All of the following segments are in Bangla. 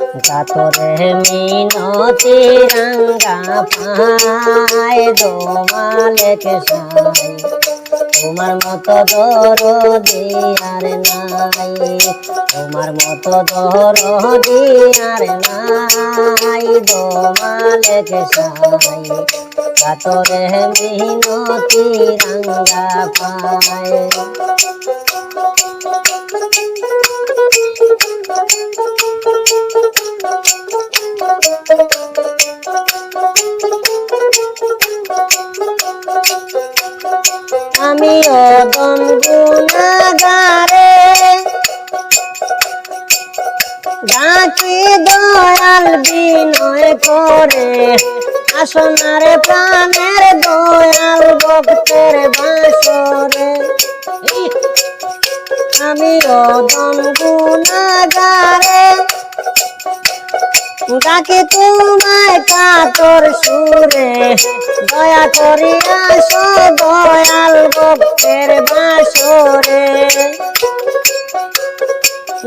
কাতরে মিনতি রাঙ্গা পায় দো মালিক সাই তোমার মতো দরদি আর নাই তোমার মতো দরদি আর নাই দো মালিক সাই কাতরে মিনতি রাঙ্গা পায় আমি অদম গুনাহগারে ডাকি দয়াল বিনয় করে আসনার প্রাণের দয়াল ভক্তের বাসরে আমি অদম গুনাহগারে ডাকে তোমায় কাতর সুরে দয়া করি আসো দয়াল ভক্তের বাসরে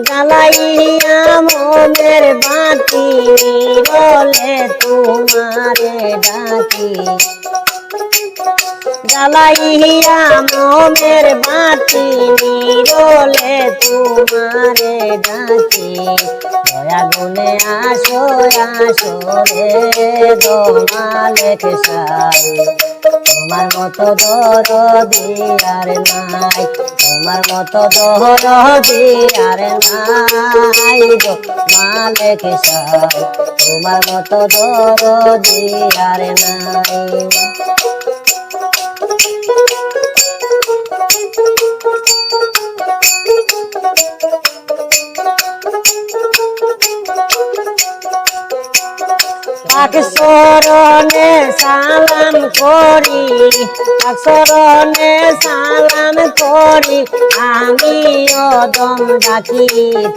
জ্বালাইয়া মনের বাতি নিরলে তোমারে ডাকি জ্বালাইয়া মনের বাতি নিরলে তোমারে ডাকি দয়া গুনে আসো আসো রে দো মালিক সাই তোমার মতো দরদি আর নাই তোমার মতো দরদি আর নাই গো মালিক সাই তোমার মতো দরদি আর নাই পাক শরণে সালাম করি পাক শরণে সালাম করি আমি অদম ডাকি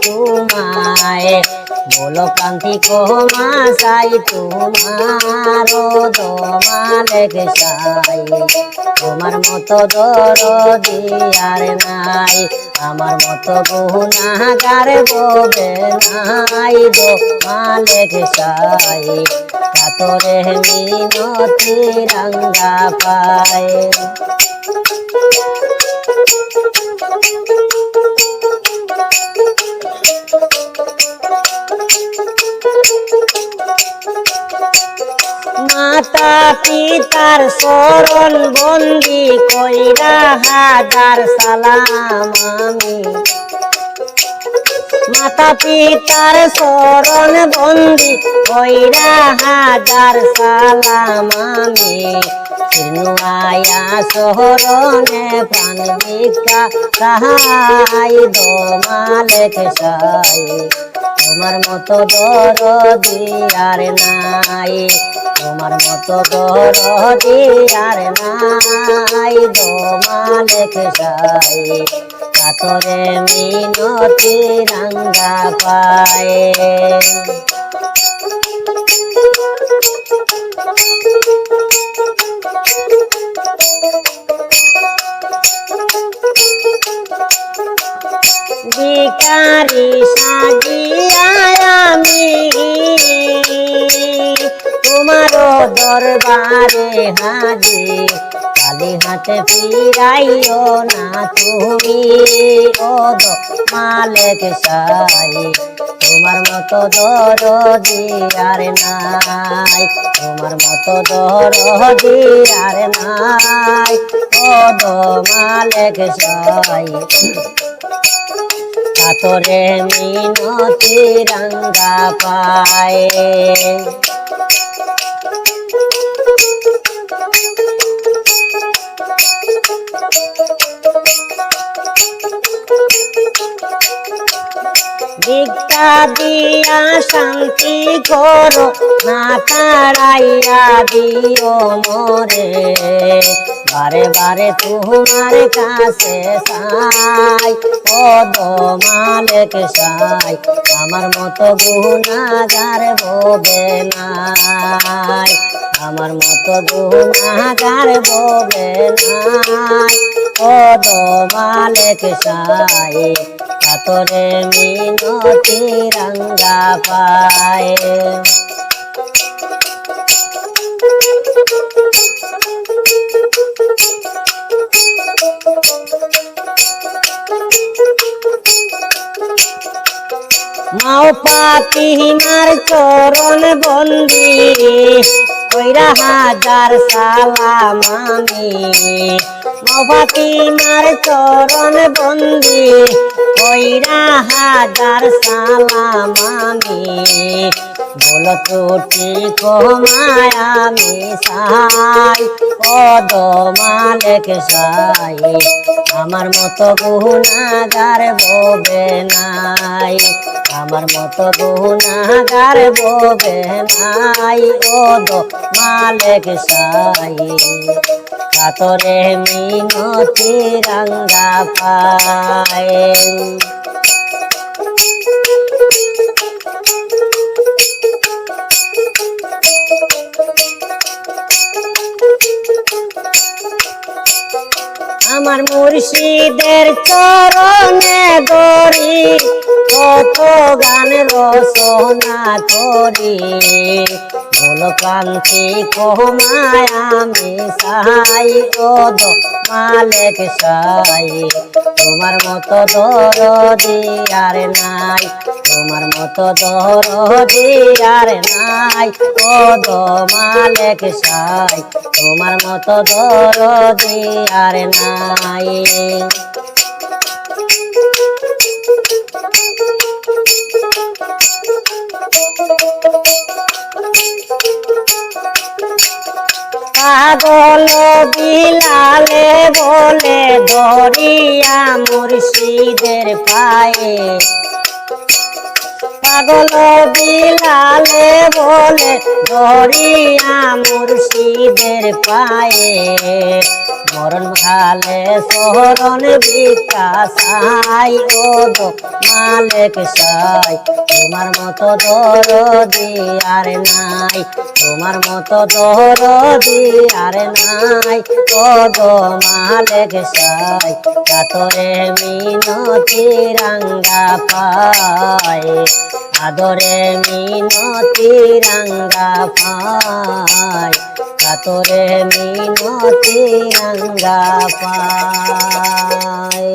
তোমায় বলো কান্তি ক্ষমা চাই তোমার দো মালিক সাই তোমার মতো দরদি আর নাই আমার মতো গুনাহগার ববে নাই দো মালিক সাই কাতরে মিনতি রাঙ্গা পায় মাতা পিতার শরণ বন্দি কইরা হাজার সালাম আমি মাতা পিতার শরণ বন্দি কইরা হাজার সালাম আমি চিনুয়ায়া শরণে প্রাণ ভিক্ষা সাহাই দো মালিক সাই তোমার মতো দরদি আর নাই তোমার মতো দরদি আর নাই দো মালিক সাই কাতরে মিনতি রাঙ্গা পায় ভিখারি সাজিয়া আমি তোমার দরবারে হাজির খালি হাতে ফিরাইও না তুমি ও দো মালিক সাই তোমার মতো দরদি আর নাই তোমার মতো দরদি আর নাই ও দো মালিক সাই কাতরে মিনতি রাঙ্গা পায় ভিক্ষা দিয়া শান্তি করো না তাড়াইয়া দিও মোরে বারে বারে তোমার কাছে চাই ও দো মালিক সাই আমার মতো গুনাহগার ববে নাই আমার মতো গুনাহগার ববে নাই ও দো মালিক সাই কাতরে মিনতি রাঙ্গা পায়। মাও পাতিমার চরণ বন্দি কইরা হাজার সালাম আমি। মাও পাতিমার চরণ বন্দি কইরা হাজার সালাম আমি। বলো ত্রুটি ক্ষমায় আমি সাই কদমালেক সাই। আমার মতো গুনাহগার ববে নাই, আমার মতো গুনাহগার ববে নাই। ও দো মালেক সাই কাতরে মিনতি রাঙ্গা পায়। আমার মুর্শিদের চরণে গড়ি কত গান রচনা করি। ভুল ক্রান্তি ক্ষমায় আমি সাই ও দো মালেক সাই। তোমার মতো দরদি আর নাই, তোমার মতো দরদি আর নাই। ও দো মালেক সাই তোমার মতো দরদি আর নাই। পাগল বিলালে বলে ধরিয়া মুর্শিদের পায়ে। পাগল বিলালে বলে ধরিয়া মুর্শিদের পায়ে। মরণ খালে শরণ বিকাশাই ও দো মালেক সাই। তোমার মতো দরদি আর নাই, তোমার মতো দরদি আর নাই। ও দো মালেক সাই কাতরে মিনতি রাঙ্গা পায়। আদরে মিনতি রাঙ্গা পায়, কাতরে মিনতি রাঙ্গা পায়।